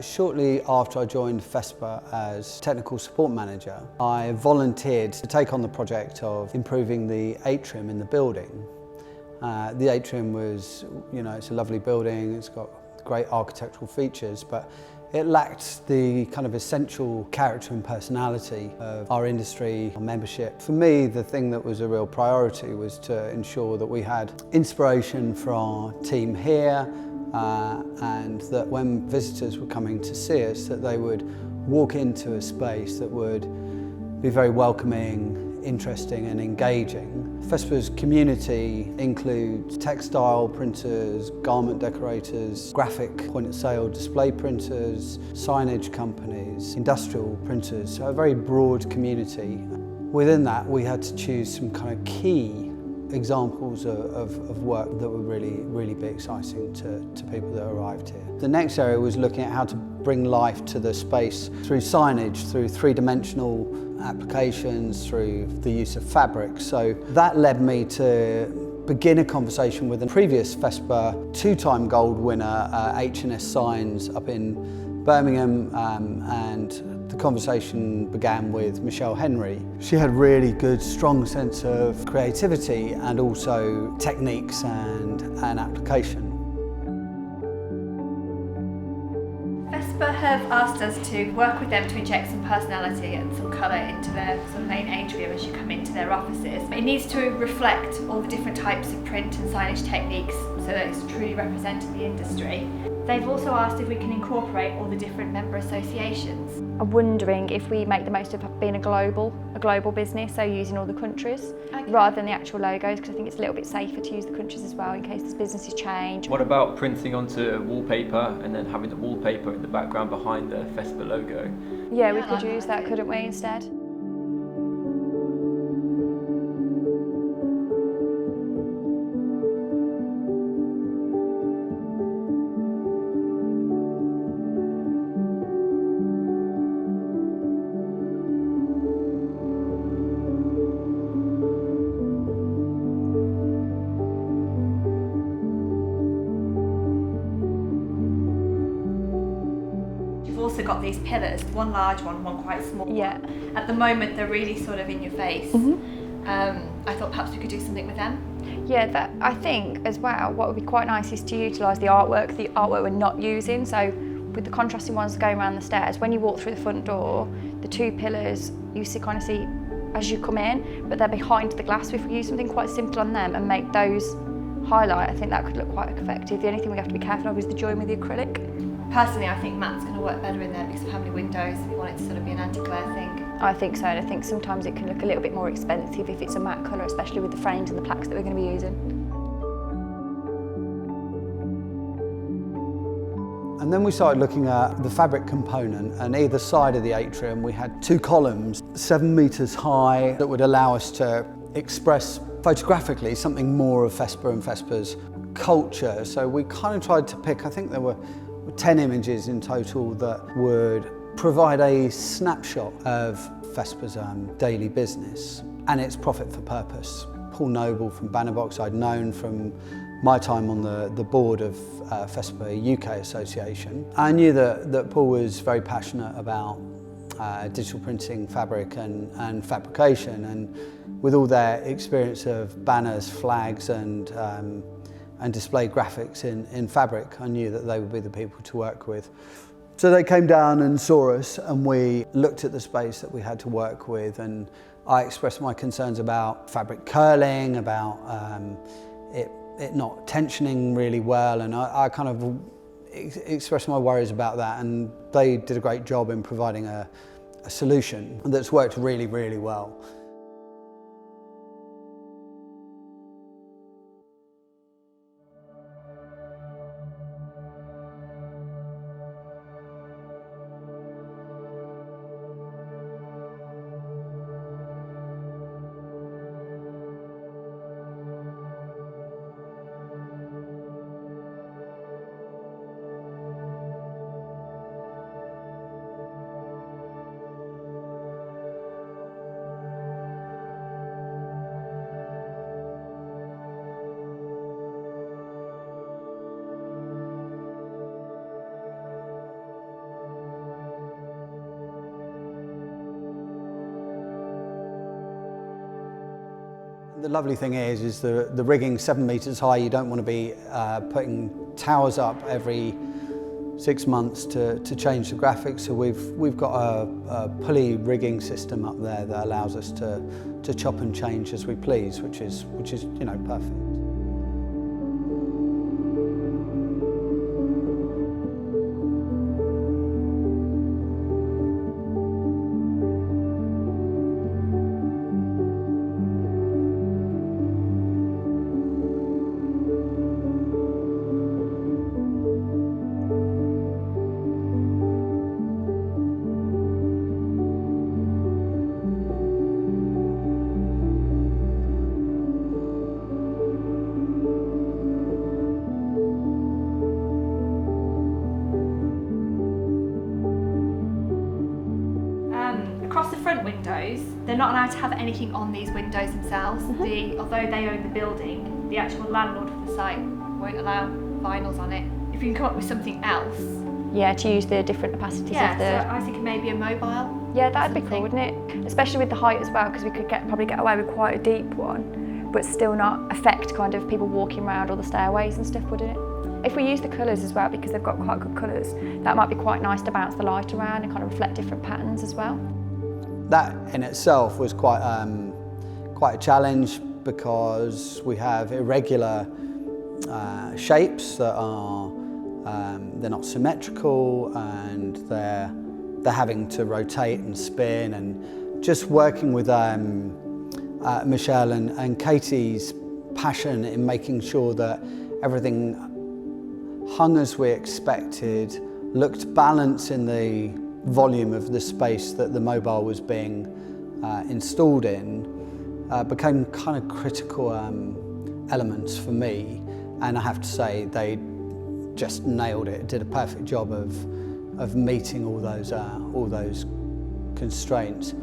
Shortly after I joined FESPA as Technical Support Manager, I volunteered to take on the project of improving the atrium in the building. The atrium was, it's a lovely building, it's got great architectural features, but it lacked the kind of essential character and personality of our industry, our membership. For me, the thing that was a real priority was to ensure that we had inspiration for our team here, and that when visitors were coming to see us, that they would walk into a space that would be very welcoming, interesting and engaging. FESPA's community includes textile printers, garment decorators, graphic point-of-sale display printers, signage companies, industrial printers, so a very broad community. Within that, we had to choose some kind of key examples of work that would really be exciting to people that arrived here. The next area was looking at how to bring life to the space through signage, through three-dimensional applications, through the use of fabric. So that led me to begin a conversation with a previous FESPA two-time gold winner, HNS Signs, up in Birmingham, and the conversation began with Michelle Henry. She had really good, strong sense of creativity and also techniques and application. FESPA have asked us to work with them to inject some personality and some colour into their sort of main atrium as you come into their offices. It needs to reflect all the different types of print and signage techniques so that it's truly representing the industry. They've also asked if we can incorporate all the different member associations. I'm wondering if we make the most of being a global business, so using all the countries rather than the actual logos, because I think it's a little bit safer to use the countries as well in case there's businesses change. What about printing onto wallpaper and then having the wallpaper in the background behind the FESPA logo? Yeah, we could use that, couldn't we, instead? You've also got these pillars, one large one quite small. Yeah. At the moment they're really sort of in your face. I thought perhaps we could do something with them. Yeah, I think as well what would be quite nice is to utilise the artwork we're not using. So with the contrasting ones going around the stairs, when you walk through the front door, the two pillars you kind of see as you come in, but they're behind the glass. So if we use something quite simple on them and make those highlight, I think that could look quite effective. The only thing we have to be careful of is the join with the acrylic. Personally, I think matt's going to work better in there because of how many windows. We want it to sort of be an anti-glare thing. I think so, and I think sometimes it can look a little bit more expensive if it's a matte colour, especially with the frames and the plaques that we're going to be using. And then we started looking at the fabric component, and either side of the atrium we had two columns 7 metres high that would allow us to express photographically something more of FESPA and FESPA's culture. So we kind of tried to pick, I think there were 10 images in total that would provide a snapshot of FESPA's daily business and its profit for purpose. Paul Noble from Bannerbox I'd known from my time on the board of FESPA UK Association. I knew that Paul was very passionate about digital printing, fabric and fabrication, and with all their experience of banners, flags and display graphics in fabric, I knew that they would be the people to work with. So they came down and saw us, and we looked at the space that we had to work with, and I expressed my concerns about fabric curling, about it not tensioning really well, and I kind of expressed my worries about that, and they did a great job in providing a solution that's worked really, really well. The lovely thing is the rigging's 7 metres high. You don't want to be putting towers up every 6 months to change the graphics. So we've got a pulley rigging system up there that allows us to chop and change as we please, which is perfect. Across the front windows, they're not allowed to have anything on these windows themselves. Although they own the building, the actual landlord of the site won't allow vinyls on it. If you can come up with something else. Yeah, to use the different opacities of the... Yeah, so I think maybe a mobile. Yeah, that'd be cool, wouldn't it? Especially with the height as well, because we could probably get away with quite a deep one, but still not affect kind of people walking around all the stairways and stuff, wouldn't it? If we use the colours as well, because they've got quite good colours, that might be quite nice to bounce the light around and kind of reflect different patterns as well. That in itself was quite a challenge, because we have irregular shapes that are they're not symmetrical, and they're having to rotate and spin, and just working with Michelle and Katie's passion in making sure that everything hung as we expected, looked balanced in the volume of the space that the mobile was being installed in, became kind of critical elements for me, and I have to say they just nailed it. Did a perfect job of meeting all those constraints.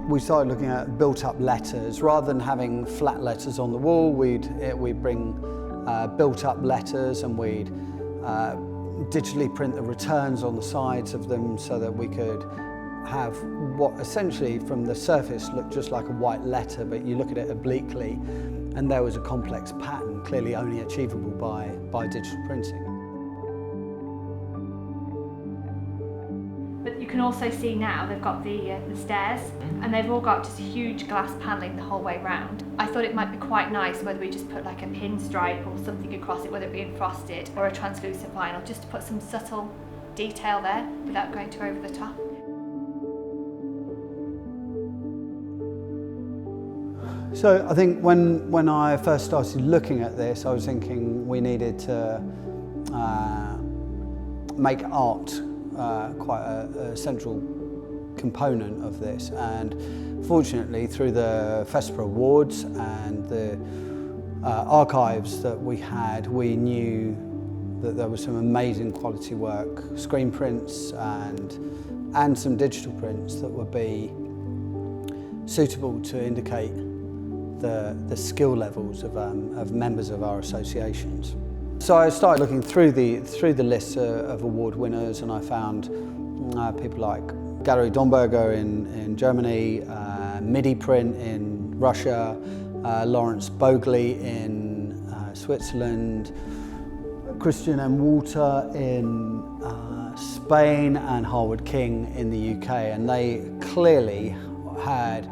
We started looking at built-up letters. Rather than having flat letters on the wall, we'd bring built-up letters, and we'd digitally print the returns on the sides of them, so that we could have what essentially from the surface looked just like a white letter, but you look at it obliquely and there was a complex pattern clearly only achievable by digital printing. But you can also see now they've got the stairs, and they've all got just huge glass panelling the whole way round. I thought it might be quite nice whether we just put like a pinstripe or something across it, whether it be frosted or a translucent vinyl, just to put some subtle detail there without going too over the top. So I think when I first started looking at this, I was thinking we needed to make art quite a central component of this, and fortunately through the FESPA awards and the archives that we had, we knew that there was some amazing quality work, screen prints and some digital prints that would be suitable to indicate the skill levels of members of our associations. So I started looking through the list of award winners, and I found people like Gallery Domberger in Germany, MIDI Print in Russia, Lawrence Bogley in Switzerland, Christian M. Walter in Spain, and Harwood King in the UK, and they clearly had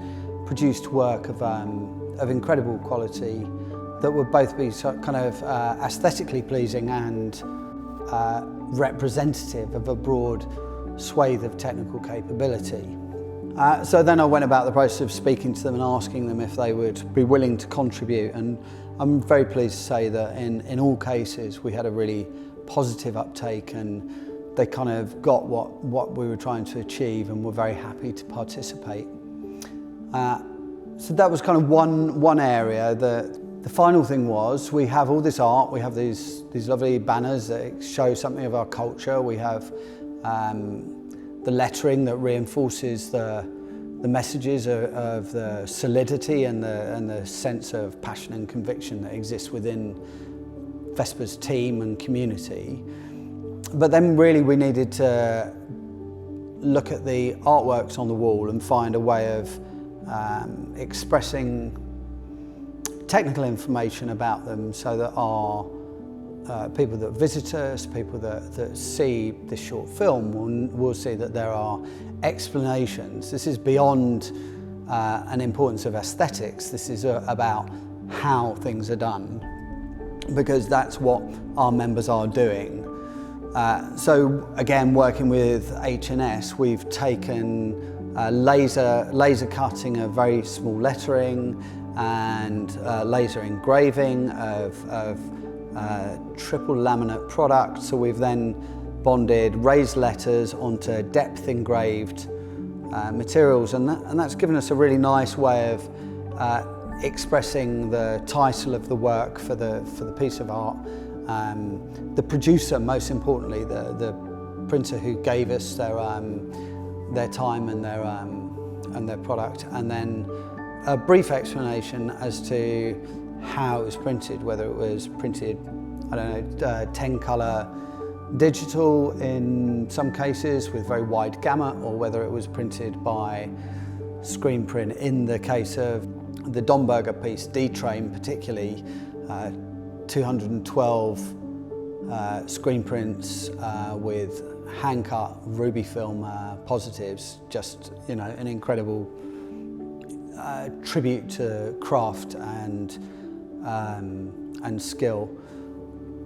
produced work of incredible quality that would both be kind of aesthetically pleasing and representative of a broad swathe of technical capability. So then I went about the process of speaking to them and asking them if they would be willing to contribute, and I'm very pleased to say that in all cases we had a really positive uptake, and they kind of got what we were trying to achieve and were very happy to participate. So that was kind of one area. The final thing was we have all this art, we have these lovely banners that show something of our culture, we have the lettering that reinforces the messages of the solidity and the sense of passion and conviction that exists within FESPA's team and community. But then really we needed to look at the artworks on the wall and find a way of expressing technical information about them so that our people that visit us, people that see this short film will see that there are explanations. This is beyond an importance of aesthetics. This is about how things are done, because that's what our members are doing. So again, working with HNS, we've taken laser cutting of very small lettering and laser engraving of triple laminate product. So we've then bonded raised letters onto depth engraved materials, and that's given us a really nice way of expressing the title of the work for the piece of art. The producer, most importantly, the printer who gave us their time and their product, and then a brief explanation as to how it was printed, whether it was printed, I don't know, 10 colour digital in some cases with very wide gamut, or whether it was printed by screen print. In the case of the Domberger piece, D-Train particularly, 212 screen prints with hand-cut ruby film positives, just, you know, an incredible tribute to craft and skill.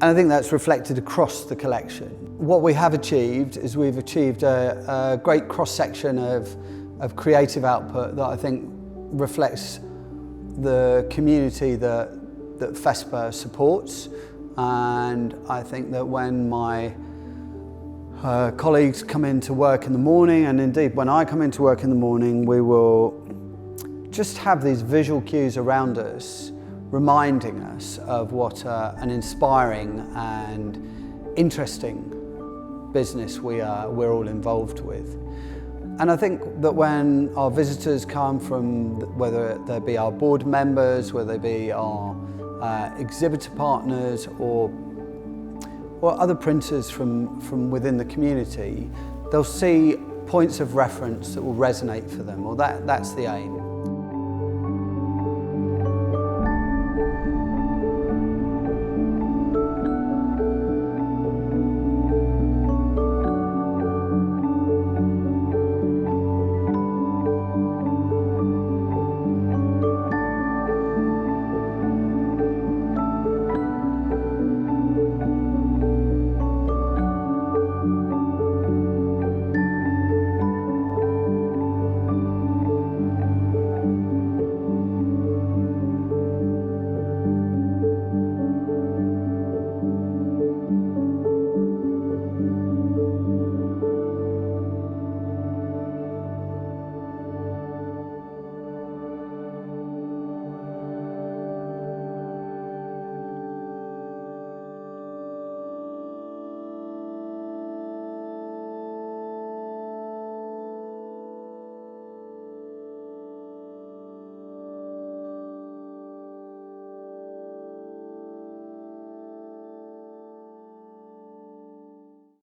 And I think that's reflected across the collection. What we have achieved is we've achieved a great cross-section of creative output that I think reflects the community that FESPA supports. And I think that when my colleagues come into work in the morning, and indeed when I come into work in the morning, we will just have these visual cues around us reminding us of what an inspiring and interesting business we're all involved with. And I think that when our visitors come from, whether they be our board members, whether they be our exhibitor partners or other printers from within the community, they'll see points of reference that will resonate for them, or that's the aim.